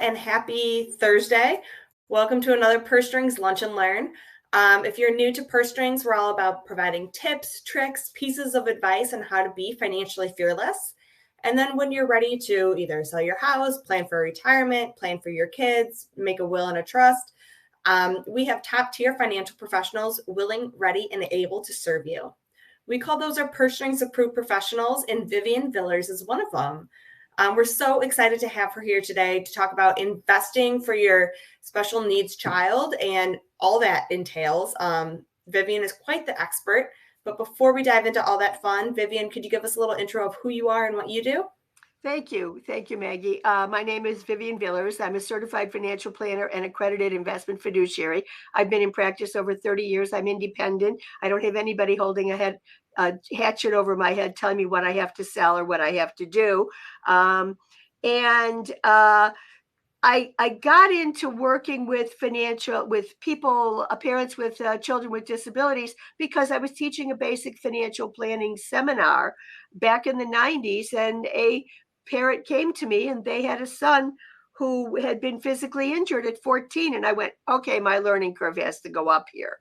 and happy Thursday. Welcome to another Purse Strings Lunch and Learn. If you're new to Purse Strings, we're all about providing tips, tricks, pieces of advice on how to be financially fearless. And then when you're ready to either sell your house, plan for retirement, plan for your kids, make a will and a trust, we have top tier financial professionals willing, ready, and able to serve you. We call those our Purse Strings approved professionals, and Vivian Villers is one of them. We're so excited to have her here today to talk about investing for your special needs child and all that entails. Vivian is quite the expert. But before we dive into all that fun, Vivian, could you give us a little intro of who you are and what you do? Thank you. Thank you, Maggie. My name is Vivian Villers. I'm a certified financial planner and accredited investment fiduciary. I've been in practice over 30 years. I'm independent. I don't have anybody holding a hatchet over my head telling me what I have to sell or what I have to do. I got into working with people, parents with children with disabilities, because I was teaching a basic financial planning seminar back in the 90s, and a parent came to me and they had a son who had been physically injured at 14. And I went, okay, my learning curve has to go up here.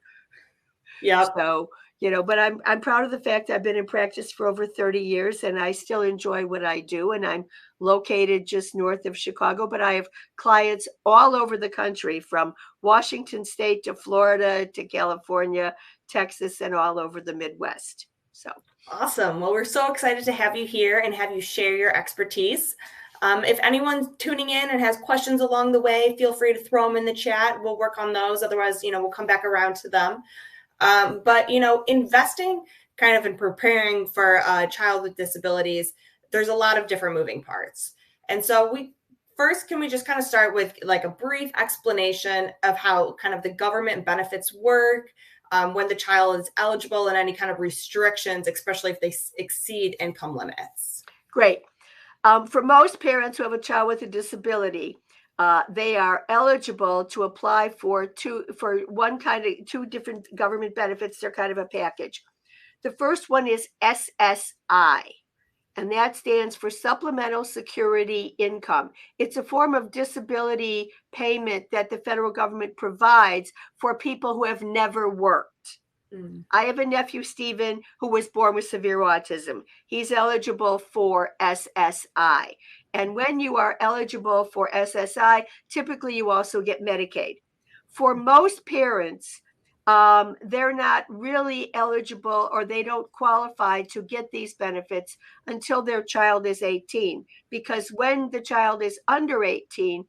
Yeah. So, but I'm proud of the fact I've been in practice for over 30 years and I still enjoy what I do. And I'm located just north of Chicago, but I have clients all over the country, from Washington State to Florida to California, Texas, and all over the Midwest. So awesome. Well, we're so excited to have you here and have you share your expertise. If anyone's tuning in and has questions along the way, feel free to throw them in the chat. We'll work on those. Otherwise, we'll come back around to them. But investing kind of in preparing for a child with disabilities, there's a lot of different moving parts. And so can we just kind of start with like a brief explanation of how kind of the government benefits work, when the child is eligible, and any kind of restrictions, especially if they exceed income limits? Great. For most parents who have a child with a disability, they are eligible to apply for two different government benefits. They're kind of a package. The first one is SSI, and that stands for Supplemental Security Income. It's a form of disability payment that the federal government provides for people who have never worked. I have a nephew, Stephen, who was born with severe autism. He's eligible for SSI. And when you are eligible for SSI, typically you also get Medicaid. For most parents, they're not really eligible, or they don't qualify to get these benefits until their child is 18. Because when the child is under 18,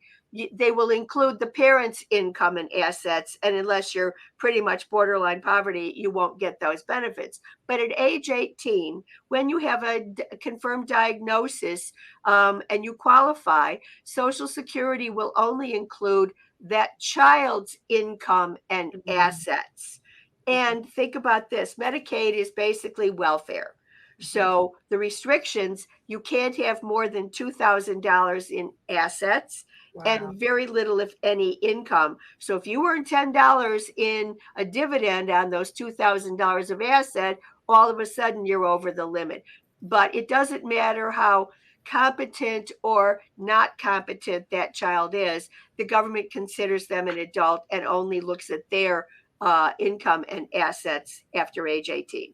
they will include the parents' income and assets. And unless you're pretty much borderline poverty, you won't get those benefits. But at age 18, when you have a confirmed diagnosis and you qualify, Social Security will only include that child's income and assets. And think about this. Medicaid is basically welfare. So the restrictions, you can't have more than $2,000 in assets. Wow. And very little, if any, income. So if you earn $10 in a dividend on those $2,000 of asset, all of a sudden you're over the limit. But it doesn't matter how competent or not competent that child is. The government considers them an adult and only looks at their income and assets after age 18.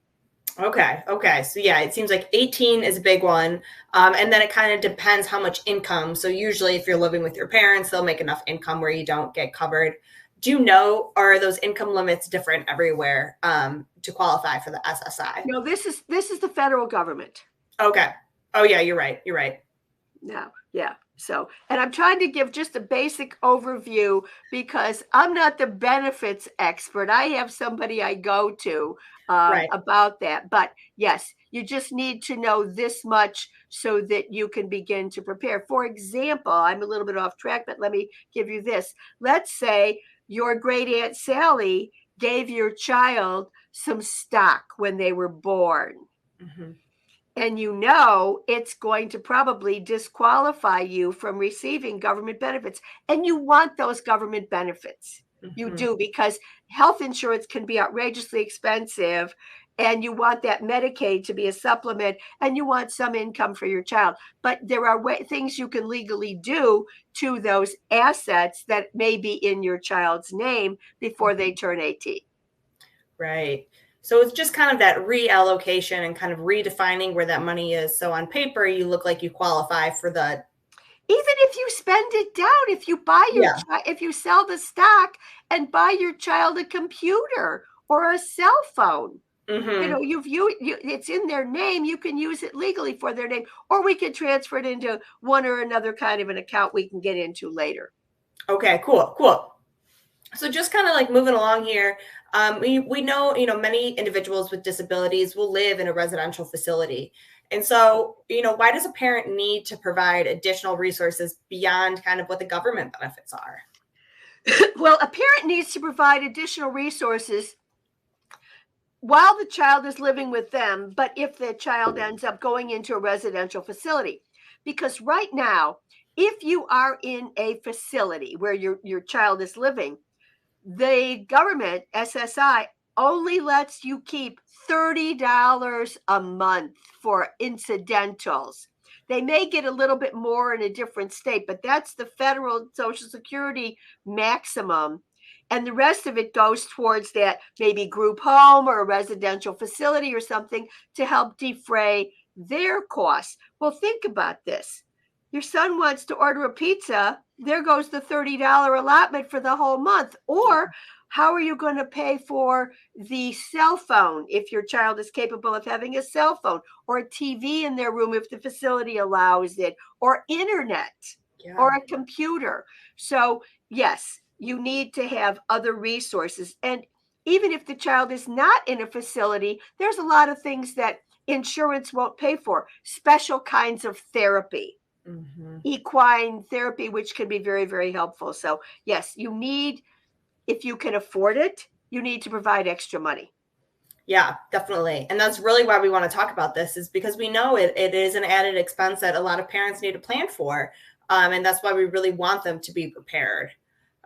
Okay. So yeah, it seems like 18 is a big one. And then it kind of depends how much income. So usually if you're living with your parents, they'll make enough income where you don't get covered. Do you know, are those income limits different everywhere to qualify for the SSI? No, this is the federal government. Okay. Oh yeah, you're right. No, yeah. So, and I'm trying to give just a basic overview because I'm not the benefits expert. I have somebody I go to about that. But yes, you just need to know this much so that you can begin to prepare. For example, I'm a little bit off track, but let me give you this. Let's say your great Aunt Sally gave your child some stock when they were born. Mm-hmm. And it's going to probably disqualify you from receiving government benefits. And you want those government benefits. Mm-hmm. You do, because health insurance can be outrageously expensive. and you want that Medicaid to be a supplement, and you want some income for your child. But there are things you can legally do to those assets that may be in your child's name before they turn 18. Right. So it's just kind of that reallocation and kind of redefining where that money is. So on paper, you look like you qualify for the. Even if you spend it down, if you buy your if you sell the stock and buy your child a computer or a cell phone, Mm-hmm. it's in their name. You can use it legally for their name, or we could transfer it into one or another kind of an account we can get into later. Okay, cool. So just kind of like moving along here, we know, many individuals with disabilities will live in a residential facility. And so, why does a parent need to provide additional resources beyond kind of what the government benefits are? Well, a parent needs to provide additional resources while the child is living with them, but if the child ends up going into a residential facility. Because right now, if you are in a facility where your child is living, the government, SSI, only lets you keep $30 a month for incidentals. They may get a little bit more in a different state, but that's the federal Social Security maximum. And the rest of it goes towards that maybe group home or a residential facility or something to help defray their costs. Well, think about this. Your son wants to order a pizza, there goes the $30 allotment for the whole month. Or how are you going to pay for the cell phone if your child is capable of having a cell phone, or a TV in their room if the facility allows it, or internet, or a computer? So yes, you need to have other resources. And even if the child is not in a facility, there's a lot of things that insurance won't pay for. Special kinds of therapy. Mm-hmm. Equine therapy, which can be very, very helpful. So yes, you need, if you can afford it, you need to provide extra money. Yeah, definitely. And that's really why we want to talk about this, is because we know it is an added expense that a lot of parents need to plan for. And that's why we really want them to be prepared.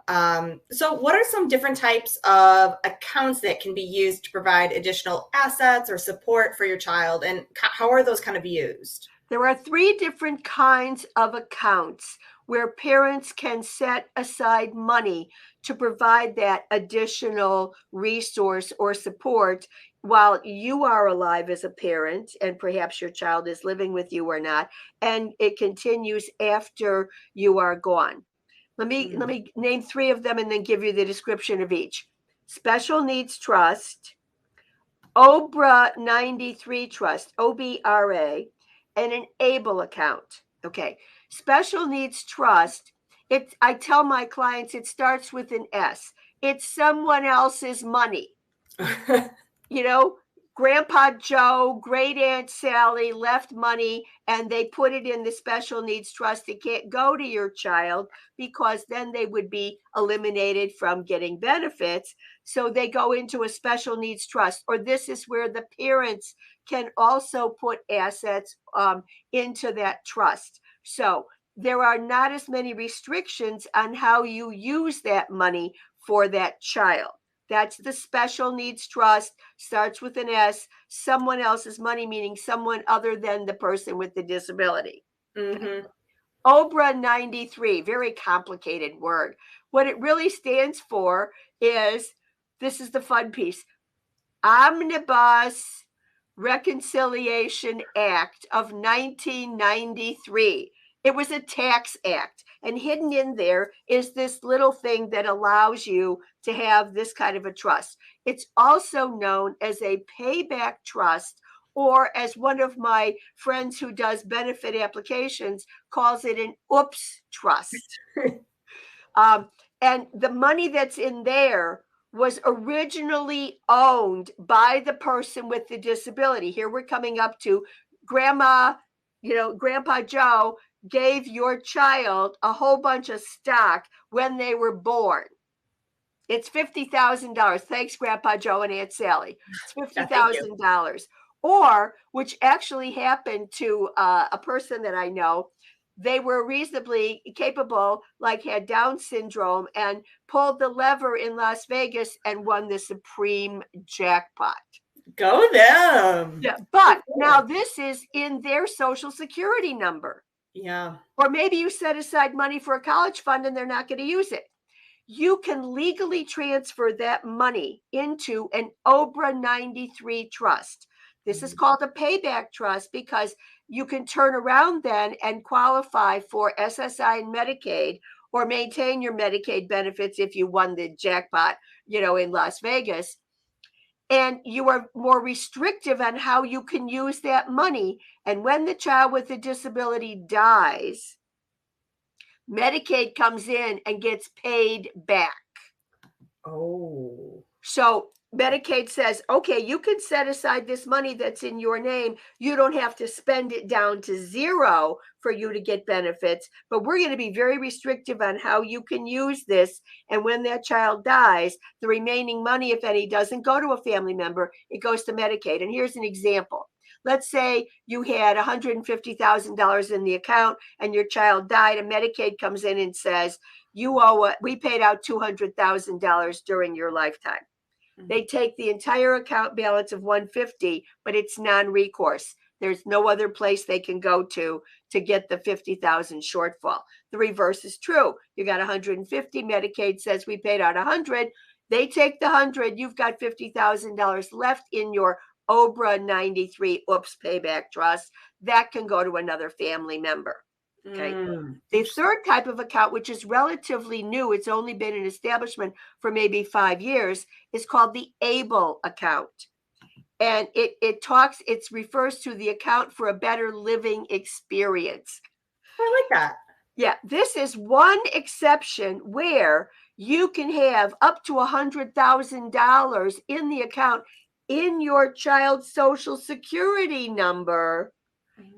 So what are some different types of accounts that can be used to provide additional assets or support for your child? And how are those kind of used? There are 3 different kinds of accounts where parents can set aside money to provide that additional resource or support while you are alive as a parent, and perhaps your child is living with you or not, and it continues after you are gone. Let me name 3 of them and then give you the description of each. Special Needs Trust, OBRA 93 Trust, OBRA, and an ABLE account. Okay. Special Needs Trust, I tell my clients it starts with an S. It's someone else's money. Grandpa Joe, great Aunt Sally left money and they put it in the Special Needs Trust. It can't go to your child because then they would be eliminated from getting benefits. So they go into a Special Needs Trust, or this is where the parents can also put assets into that trust. So there are not as many restrictions on how you use that money for that child. That's the Special Needs Trust, starts with an S, someone else's money, meaning someone other than the person with the disability. Mm-hmm. OBRA 93, very complicated word. What it really stands for is, this is the fun piece, Omnibus Reconciliation Act of 1993. It was a tax act, and hidden in there is this little thing that allows you to have this kind of a trust. It's also known as a payback trust, or as one of my friends who does benefit applications calls it, an oops trust. And the money that's in there was originally owned by the person with the disability. Here we're coming up to Grandpa Joe gave your child a whole bunch of stock when they were born. It's $50,000. Thanks, Grandpa Joe and Aunt Sally. It's $50,000. Or, which actually happened to a person that I know, they were reasonably capable, like had Down syndrome, and pulled the lever in Las Vegas and won the supreme jackpot. Go them. Yeah, but now this is in their social security number. Yeah. Or maybe you set aside money for a college fund and they're not going to use it. You can legally transfer that money into an OBRA 93 trust. This is called a payback trust because you can turn around then and qualify for SSI and Medicaid, or maintain your Medicaid benefits if you won the jackpot, in Las Vegas. And you are more restrictive on how you can use that money. And when the child with a disability dies, Medicaid comes in and gets paid back. Oh. So Medicaid says, okay, you can set aside this money that's in your name. You don't have to spend it down to zero for you to get benefits, but we're going to be very restrictive on how you can use this. And when that child dies, the remaining money, if any, doesn't go to a family member, it goes to Medicaid. And here's an example. Let's say you had $150,000 in the account and your child died, and Medicaid comes in and says, we paid out $200,000 during your lifetime. They take the entire account balance of 150, but it's non-recourse. There's no other place they can go to get the 50,000 shortfall. The reverse is true. You got 150, Medicaid says we paid out 100. They take the 100, you've got $50,000 left in your OBRA 93 payback trust. That can go to another family member. Okay. The third type of account, which is relatively new, it's only been in establishment for maybe 5 years, is called the ABLE account. And it refers to the account for a better living experience. I like that. Yeah, this is one exception where you can have up to $100,000 in the account in your child's social security number,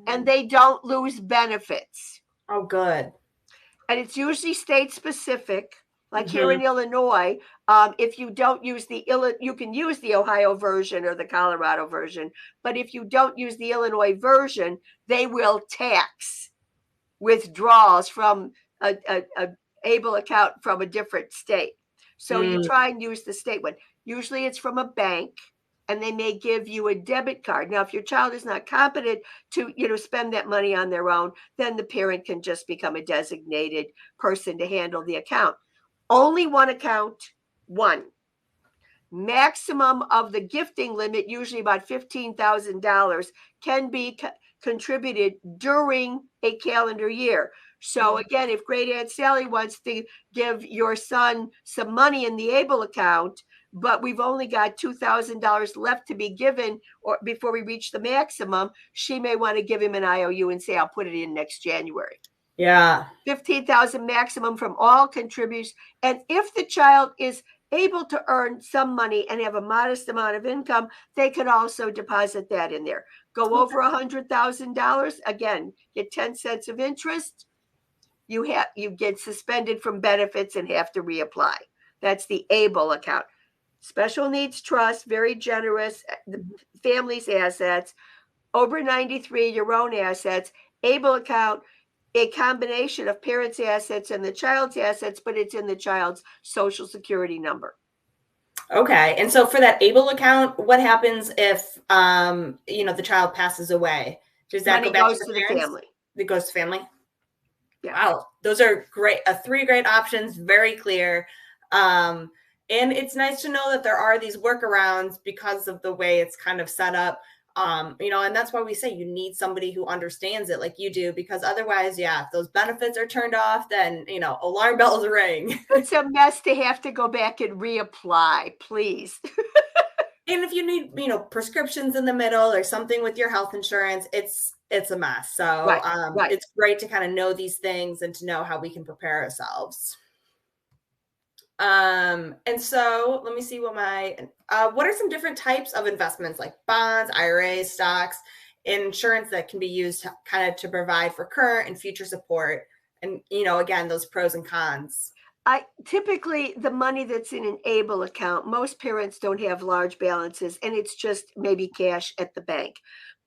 and they don't lose benefits. Oh, good. And it's usually state specific. Like here in Illinois, if you don't use you can use the Ohio version or the Colorado version, but if you don't use the Illinois version, they will tax withdrawals from a ABLE account from a different state. So you try and use the state one. Usually it's from a bank, and they may give you a debit card. Now, if your child is not competent to, spend that money on their own, then the parent can just become a designated person to handle the account. Only one account, one. Maximum of the gifting limit, usually about $15,000, can be contributed during a calendar year. So again, if Great Aunt Sally wants to give your son some money in the ABLE account, but we've only got $2,000 left to be given or before we reach the maximum, she may want to give him an IOU and say, I'll put it in next January. Yeah. 15,000 maximum from all contributors. And if the child is able to earn some money and have a modest amount of income, they can also deposit that in there. Go over $100,000, again, get 10 cents of interest. You get suspended from benefits and have to reapply. That's the ABLE account. Special needs trust, very generous, the family's assets. OBRA 93, your own assets. ABLE account, a combination of parents' assets and the child's assets, but it's in the child's social security number. Okay. And so for that ABLE account, what happens if, the child passes away? Does that go back to the family? It goes to family? Yeah. Wow. Those are great. 3 great options. Very clear. And it's nice to know that there are these workarounds because of the way it's kind of set up. And that's why we say you need somebody who understands it like you do, because otherwise, if those benefits are turned off, then, alarm bells ring. It's a mess to have to go back and reapply, please. And if you need, prescriptions in the middle or something with your health insurance, it's a mess. So right. It's great to kind of know these things and to know how we can prepare ourselves. And so let me see what are some different types of investments like bonds, IRAs, stocks, insurance that can be used to provide for current and future support. And, again, those pros and cons. Typically the money that's in an ABLE account, most parents don't have large balances and it's just maybe cash at the bank.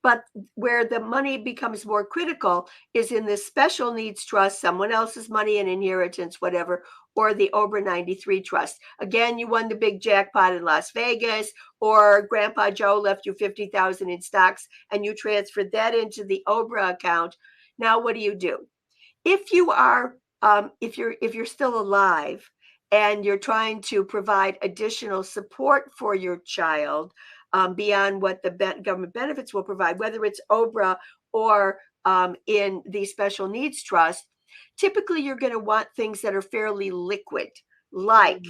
But where the money becomes more critical is in the special needs trust, someone else's money and inheritance, whatever, or the OBRA 93 trust. Again, you won the big jackpot in Las Vegas, or Grandpa Joe left you 50,000 in stocks and you transferred that into the OBRA account. Now, what do? If you are, if you're still alive and you're trying to provide additional support for your child, beyond what the government benefits will provide, whether it's OBRA or in the special needs trust, typically you're going to want things that are fairly liquid, like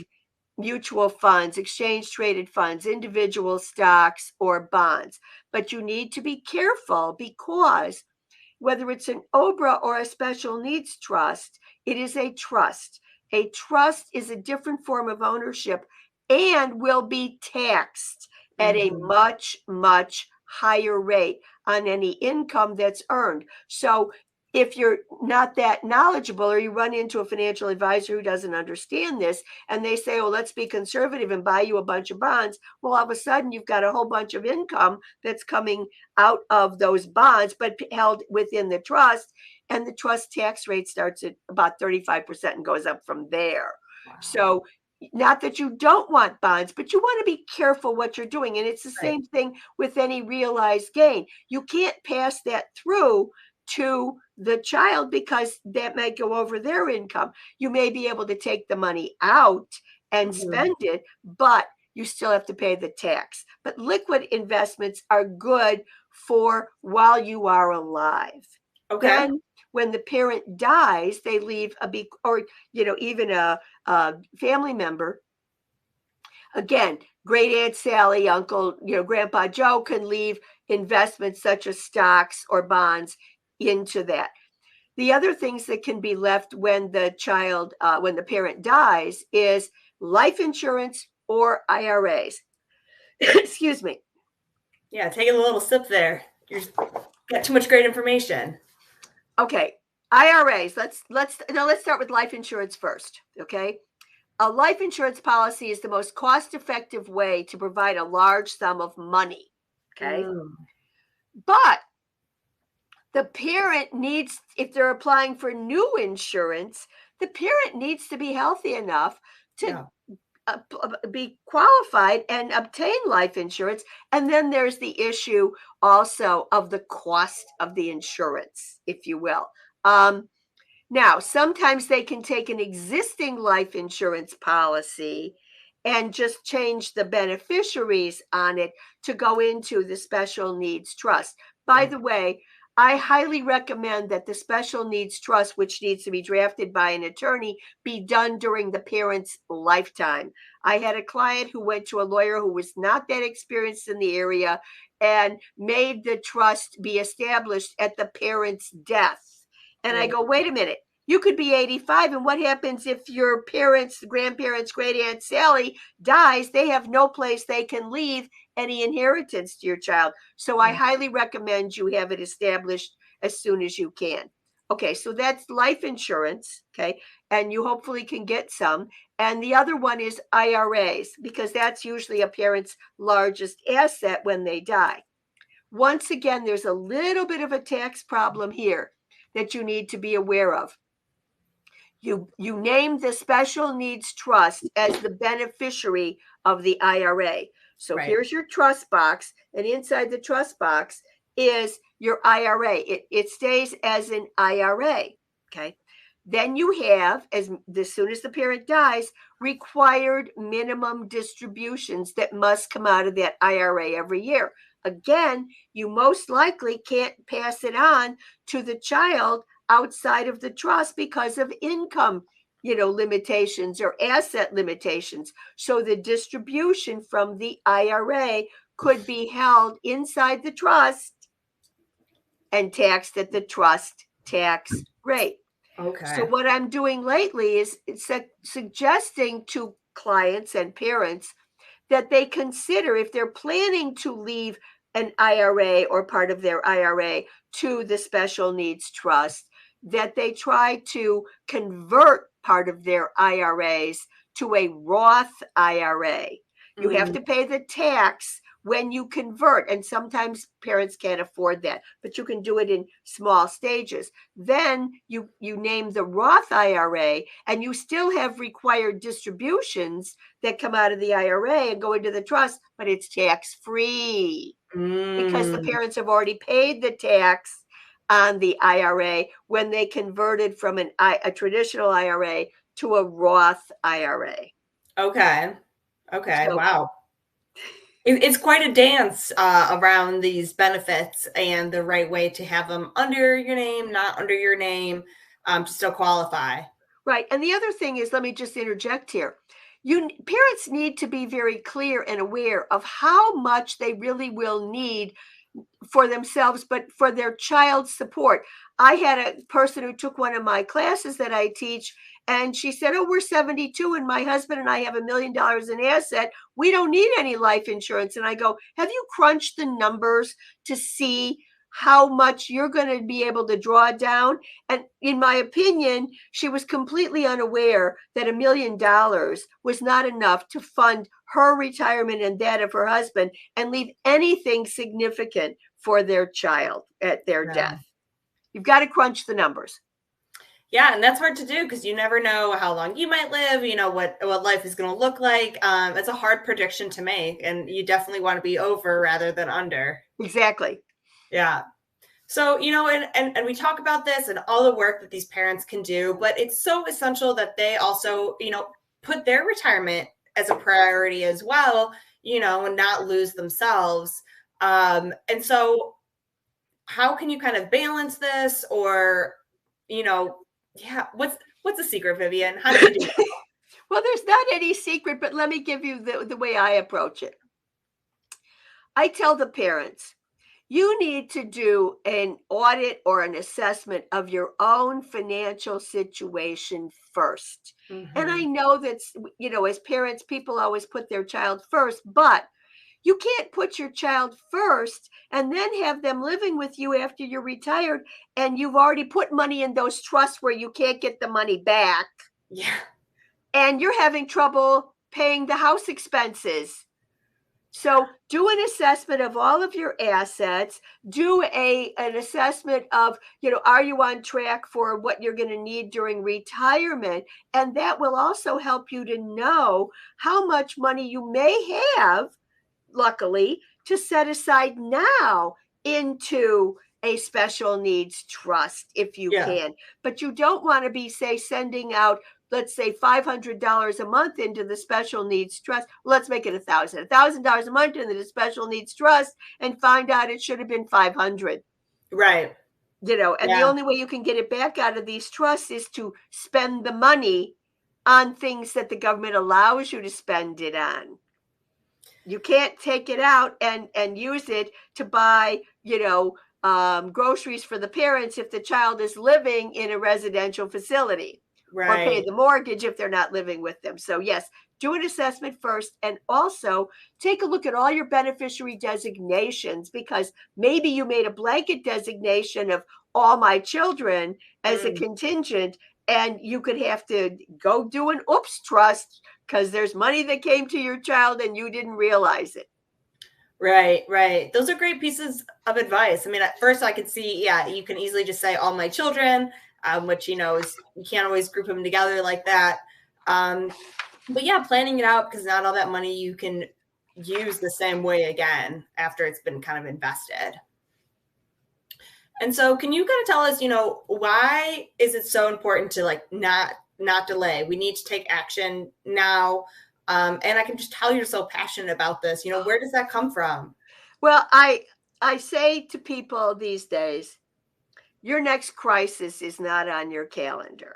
mutual funds, exchange traded funds, individual stocks, or bonds. But you need to be careful, because whether it's an OBRA or a special needs trust, it is a trust. A trust is a different form of ownership and will be taxed at a much, much higher rate on any income that's earned. So if you're not that knowledgeable, or you run into a financial advisor who doesn't understand this, and they say, oh, let's be conservative and buy you a bunch of bonds, well, all of a sudden you've got a whole bunch of income that's coming out of those bonds, but held within the trust. And the trust tax rate starts at about 35% and goes up from there. Wow. So not that you don't want bonds, but you want to be careful what you're doing. And it's the same thing with any realized gain. You can't pass that through to the child, because that might go over their income. You may be able to take the money out and spend it, but you still have to pay the tax. But liquid investments are good for while you are alive. Okay. Then when the parent dies, they leave or even a family member. Again, great Aunt Sally, Uncle, Grandpa Joe can leave investments such as stocks or bonds into that. The other things that can be left when when the parent dies, is life insurance or IRAs. Excuse me. Yeah, taking a little sip there. You got too much great information. Okay, IRAs. Let's start with life insurance first. Okay, a life insurance policy is the most cost-effective way to provide a large sum of money. Okay, but the parent needs, if they're applying for new insurance, the parent needs to be healthy enough to be qualified and obtain life insurance. And then there's the issue also of the cost of the insurance, if you will. Now, sometimes they can take an existing life insurance policy and just change the beneficiaries on it to go into the special needs trust. By the way, I highly recommend that the special needs trust, which needs to be drafted by an attorney, be done during the parent's lifetime. I had a client who went to a lawyer who was not that experienced in the area and made the trust be established at the parent's death. And I go, wait a minute, you could be 85. And what happens if your parents, grandparents, great Aunt Sally dies? They have no place they can leave any inheritance to your child. So I highly recommend you have it established as soon as you can. Okay, so that's life insurance, okay? And you hopefully can get some. And the other one is IRAs, because that's usually a parent's largest asset when they die. Once again, there's a little bit of a tax problem here that you need to be aware of. You name the special needs trust as the beneficiary of the IRA. So here's your trust box, and inside the trust box is your IRA. It stays as an IRA, okay? Then you have, as soon as the parent dies, required minimum distributions that must come out of that IRA every year. Again, you most likely can't pass it on to the child outside of the trust because of income, limitations or asset limitations. So the distribution from the IRA could be held inside the trust and taxed at the trust tax rate. Okay. So what I'm doing lately is suggesting to clients and parents that they consider, if they're planning to leave an IRA or part of their IRA to the special needs trust, that they try to convert part of their IRAs to a Roth IRA. You have to pay the tax when you convert, and sometimes parents can't afford that, but you can do it in small stages. Then you name the Roth IRA, and you still have required distributions that come out of the IRA and go into the trust, but it's tax free because the Mm. parents have already paid the tax on the IRA when they converted from a traditional IRA to a Roth IRA. Okay. Okay. So Wow. It's quite a dance around these benefits and the right way to have them under your name, not under your name, to still qualify. right. And the other thing is, let me just interject here. Parents need to be very clear and aware of how much they really will need for themselves, but for their child's support. I had a person who took one of my classes that I teach, and she said, "Oh, we're 72, and my husband and I have $1 million in asset. We don't need any life insurance." And I go, "Have you crunched the numbers to see how much you're going to be able to draw down?" And in my opinion, she was completely unaware that $1 million was not enough to fund her retirement and that of her husband and leave anything significant for their child at their Yeah. death. You've got to crunch the numbers. Yeah, and that's hard to do because you never know how long you might live, what life is going to look like. It's a hard prediction to make, and you definitely want to be over rather than under. Exactly. Yeah. So, and we talk about this and all the work that these parents can do, but it's so essential that they also, put their retirement as a priority as well, and not lose themselves. And so how can you kind of balance this or, yeah, what's the secret, Vivian? How do you do that? Well, there's not any secret, but let me give you the way I approach it. I tell the parents, you need to do an audit or an assessment of your own financial situation first. And I Mm-hmm. know that's, as parents, people always put their child first, but you can't put your child first and then have them living with you after you're retired and you've already put money in those trusts where you can't get the money back Yeah. and you're having trouble paying the house expenses. So do an assessment of all of your assets, do an assessment of, are you on track for what you're going to need during retirement? And that will also help you to know how much money you may have, luckily, to set aside now into a special needs trust if you Yeah. can. But you don't want to be, say, sending out, let's say, $500 a month into the special needs trust. Let's make it $1,000 a month into the special needs trust and find out it should have been 500. Right. And the Yeah. only way you can get it back out of these trusts is to spend the money on things that the government allows you to spend it on. You can't take it out and use it to buy, groceries for the parents if the child is living in a residential facility, or pay Right. the mortgage if they're not living with them. So yes, do an assessment first, and also take a look at all your beneficiary designations, because maybe you made a blanket designation of all my children as a Mm. contingent, and you could have to go do an oops trust because there's money that came to your child and you didn't realize it. Right, right. Those are great pieces of advice. I mean, at first I could see, yeah, you can easily just say all my children, which, is, you can't always group them together like that. But yeah, planning it out, because not all that money you can use the same way again after it's been kind of invested. And so can you kind of tell us, why is it so important to not delay? We need to take action now. And I can just tell you're so passionate about this. Where does that come from? Well, I say to people these days, your next crisis is not on your calendar.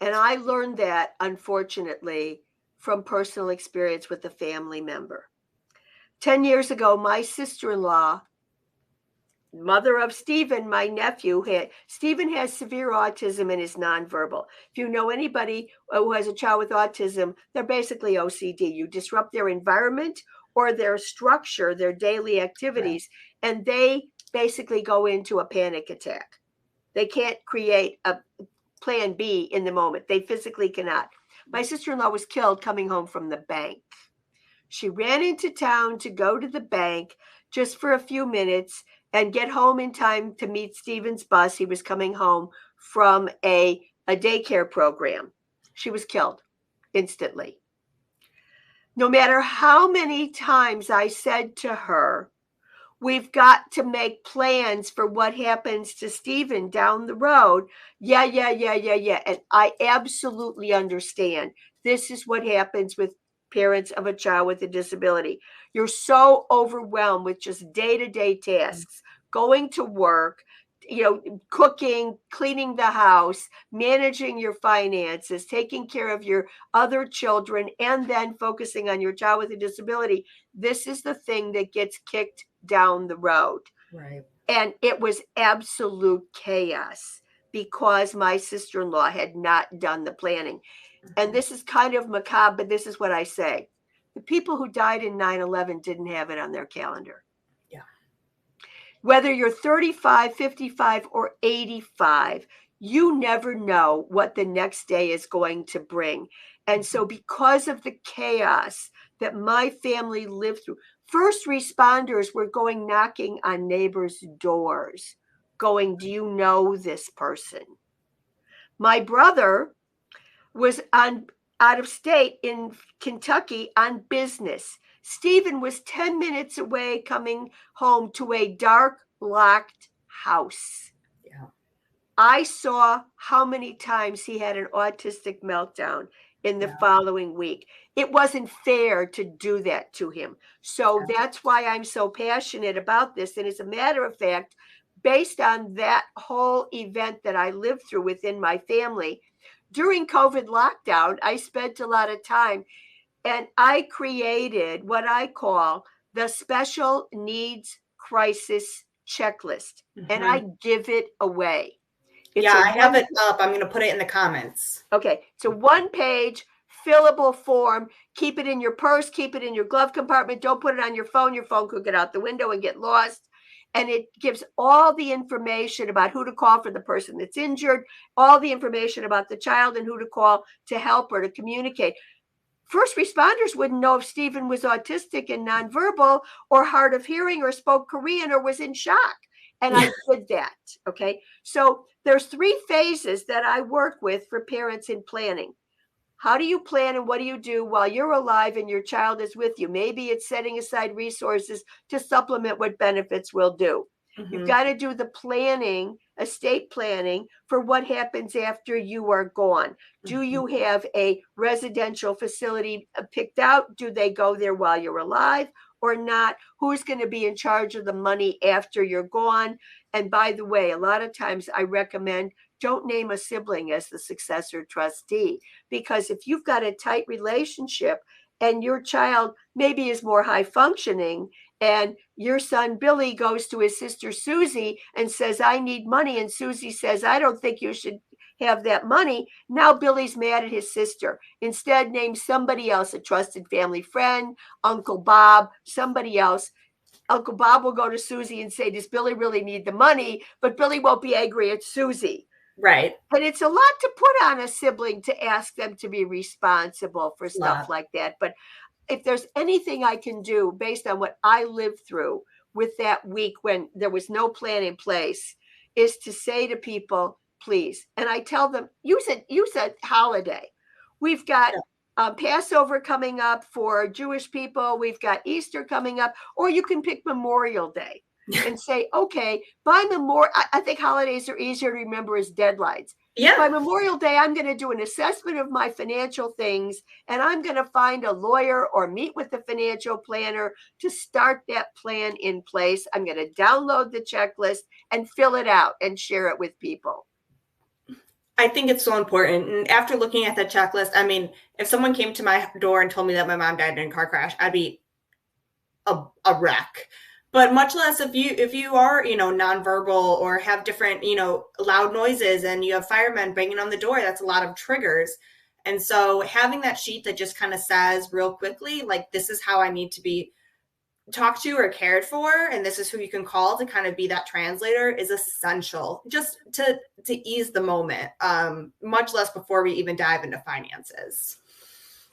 And I learned that, unfortunately, from personal experience with a family member. 10 years ago, my sister-in-law, mother of Stephen, my nephew, Stephen has severe autism and is nonverbal. If you know anybody who has a child with autism, they're basically OCD. You disrupt their environment or their structure, their daily activities, and they basically go into a panic attack. They can't create a plan B in the moment. They physically cannot. My sister-in-law was killed coming home from the bank. She ran into town to go to the bank just for a few minutes and get home in time to meet Stephen's bus. He was coming home from a daycare program. She was killed instantly. No matter how many times I said to her, we've got to make plans for what happens to Stephen down the road. Yeah. And I absolutely understand. This is what happens with parents of a child with a disability. You're so overwhelmed with just day-to-day tasks, going to work, cooking, cleaning the house, managing your finances, taking care of your other children, and then focusing on your child with a disability. This is the thing that gets kicked down the road. Right. And it was absolute chaos because my sister-in-law had not done the planning. And this is kind of macabre, but this is what I say. The people who died in 9/11 didn't have it on their calendar. Yeah. Whether you're 35, 55, or 85, you never know what the next day is going to bring. And so because of the chaos that my family lived through, first responders were going knocking on neighbors' doors, going, do you know this person? My brother was out of state in Kentucky on business. Stephen was 10 minutes away coming home to a dark, locked house. Yeah. I saw how many times he had an autistic meltdown in the following week. It wasn't fair to do that to him. So that's why I'm so passionate about this. And as a matter of fact, based on that whole event that I lived through within my family, during COVID lockdown, I spent a lot of time and I created what I call the special needs crisis checklist, and I give it away. I have it up. I'm going to put it in the comments. Okay. It's a one-page fillable form. Keep it in your purse. Keep it in your glove compartment. Don't put it on your phone. Your phone could get out the window and get lost. And it gives all the information about who to call for the person that's injured, all the information about the child and who to call to help or to communicate. First responders wouldn't know if Stephen was autistic and nonverbal or hard of hearing or spoke Korean or was in shock. And I did that. Okay. So there's 3 phases that I work with for parents in planning. How do you plan and what do you do while you're alive and your child is with you? Maybe it's setting aside resources to supplement what benefits will do. You've got to do the planning, estate planning for what happens after you are gone. Do you have a residential facility picked out? Do they go there while you're alive or not? Who's going to be in charge of the money after you're gone? And by the way, a lot of times I recommend don't name a sibling as the successor trustee, because if you've got a tight relationship and your child maybe is more high functioning and your son Billy goes to his sister Susie and says, I need money. And Susie says, I don't think you should have that money. Now Billy's mad at his sister. Instead, name somebody else, a trusted family friend, Uncle Bob, somebody else. Uncle Bob will go to Susie and say, does Billy really need the money? But Billy won't be angry at Susie. Right. But it's a lot to put on a sibling to ask them to be responsible for stuff like that. But if there's anything I can do based on what I lived through with that week when there was no plan in place, is to say to people, please. And I tell them, use a holiday. We've got Passover coming up for Jewish people. We've got Easter coming up, or you can pick Memorial Day and say, okay, by Memorial, I think holidays are easier to remember as deadlines. Yeah. By Memorial Day, I'm going to do an assessment of my financial things, and I'm going to find a lawyer or meet with the financial planner to start that plan in place. I'm going to download the checklist and fill it out and share it with people. I think it's so important. And after looking at the checklist, I mean, if someone came to my door and told me that my mom died in a car crash, I'd be a wreck. But much less if you are, nonverbal or have different, loud noises and you have firemen banging on the door, that's a lot of triggers. And so having that sheet that just kind of says real quickly, like, this is how I need to be talked to or cared for, and this is who you can call to kind of be that translator, is essential just to ease the moment, much less before we even dive into finances.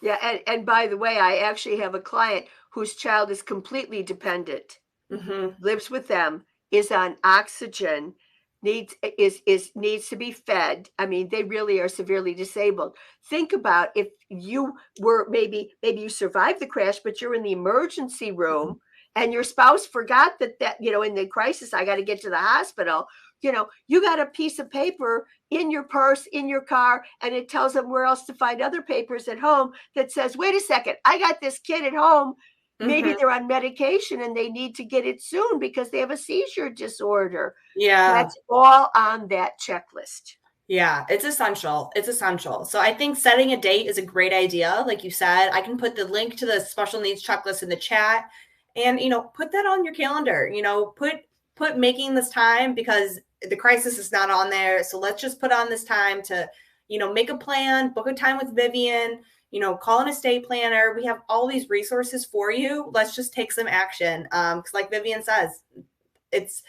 Yeah, and by the way, I actually have a client whose child is completely dependent, Hmm. lives with them, is on oxygen, needs to be fed. I mean, they really are severely disabled. Think about if you were maybe you survived the crash, but you're in the emergency room and your spouse forgot that in the crisis, I got to get to the hospital. You got a piece of paper in your purse, in your car, and it tells them where else to find other papers at home that says, wait a second, I got this kid at home. Maybe Hmm. they're on medication and they need to get it soon because they have a seizure disorder. Yeah. That's all on that checklist. Yeah, it's essential. It's essential. So I think setting a date is a great idea. Like you said, I can put the link to the special needs checklist in the chat and put that on your calendar. Put making this time because the crisis is not on there. So let's just put on this time to, make a plan, book a time with Vivian, call an estate planner. We have all these resources for you. Let's just take some action. Because like Vivian says, it's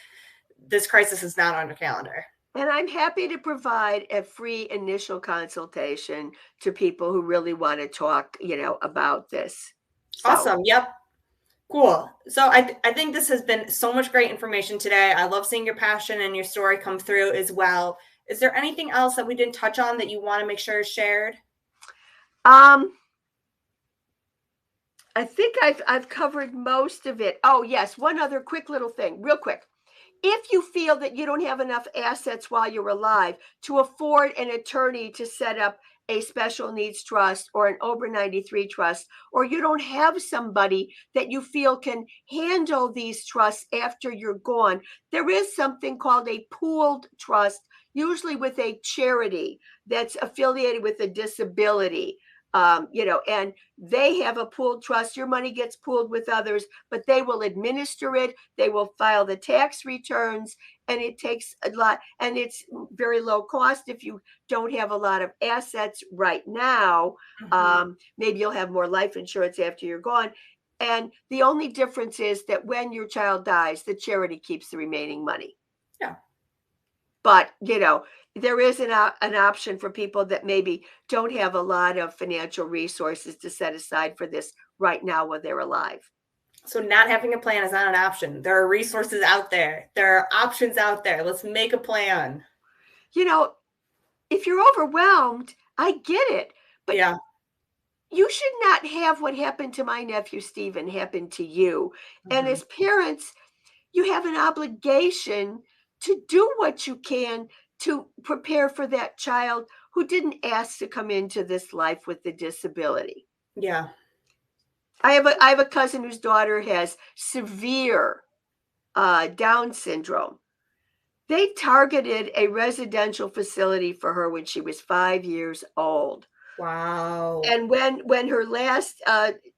this crisis is not on your calendar. And I'm happy to provide a free initial consultation to people who really want to talk, about this. So, Awesome. Yep. Cool. So I think this has been so much great information today. I love seeing your passion and your story come through as well. Is there anything else that we didn't touch on that you want to make sure is shared? um, I think I've covered most of it. Oh, yes, one other quick little thing, real quick. If you feel that you don't have enough assets while you're alive to afford an attorney to set up a special needs trust or an over 93 trust, or you don't have somebody that you feel can handle these trusts after you're gone, there is something called a pooled trust, usually with a charity that's affiliated with a disability. And they have a pooled trust. Your money gets pooled with others, but they will administer it. They will file the tax returns, and it takes a lot, and it's very low cost if you don't have a lot of assets right now. Mm-hmm. Maybe you'll have more life insurance after you're gone. And the only difference is that when your child dies, the charity keeps the remaining money. Yeah. But, there is an option for people that maybe don't have a lot of financial resources to set aside for this right now while they're alive. So not having a plan is not an option. There are resources out there. There are options out there. Let's make a plan. If you're overwhelmed, I get it. But Yeah. you should not have what happened to my nephew Stephen happen to you. And Mm-hmm. as parents, you have an obligation to do what you can to prepare for that child who didn't ask to come into this life with the disability. Yeah. I have a cousin whose daughter has severe Down syndrome. They targeted a residential facility for her when she was 5 years old. Wow. And when her last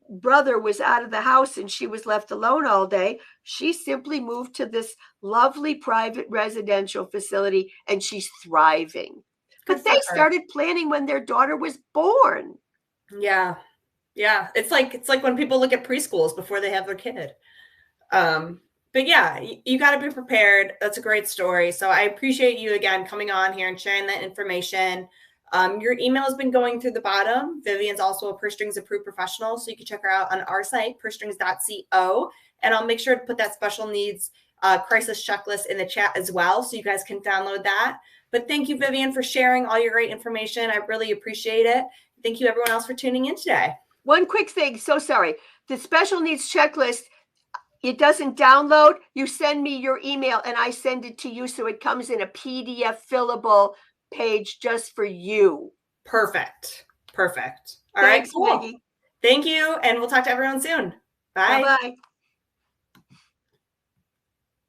brother was out of the house and she was left alone all day, she simply moved to this lovely private residential facility, and she's thriving. Good But for they her. started planning when their daughter was born. Yeah. Yeah. It's like when people look at preschools before they have their kid. But yeah, you got to be prepared. That's a great story. So I appreciate you again coming on here and sharing that information. Your email has been going through the bottom. Vivian's also a Purse Strings approved professional, so you can check her out on our site, pursestrings.co. And I'll make sure to put that special needs crisis checklist in the chat as well, so you guys can download that. But thank you, Vivian, for sharing all your great information. I really appreciate it. Thank you, everyone else, for tuning in today. One quick thing, so sorry. The special needs checklist, it doesn't download. You send me your email and I send it to you, so it comes in a PDF fillable page just for you. Perfect. Perfect. All right, Thanks, cool. Maggie. Thank you. And we'll talk to everyone soon. Bye. Bye-bye.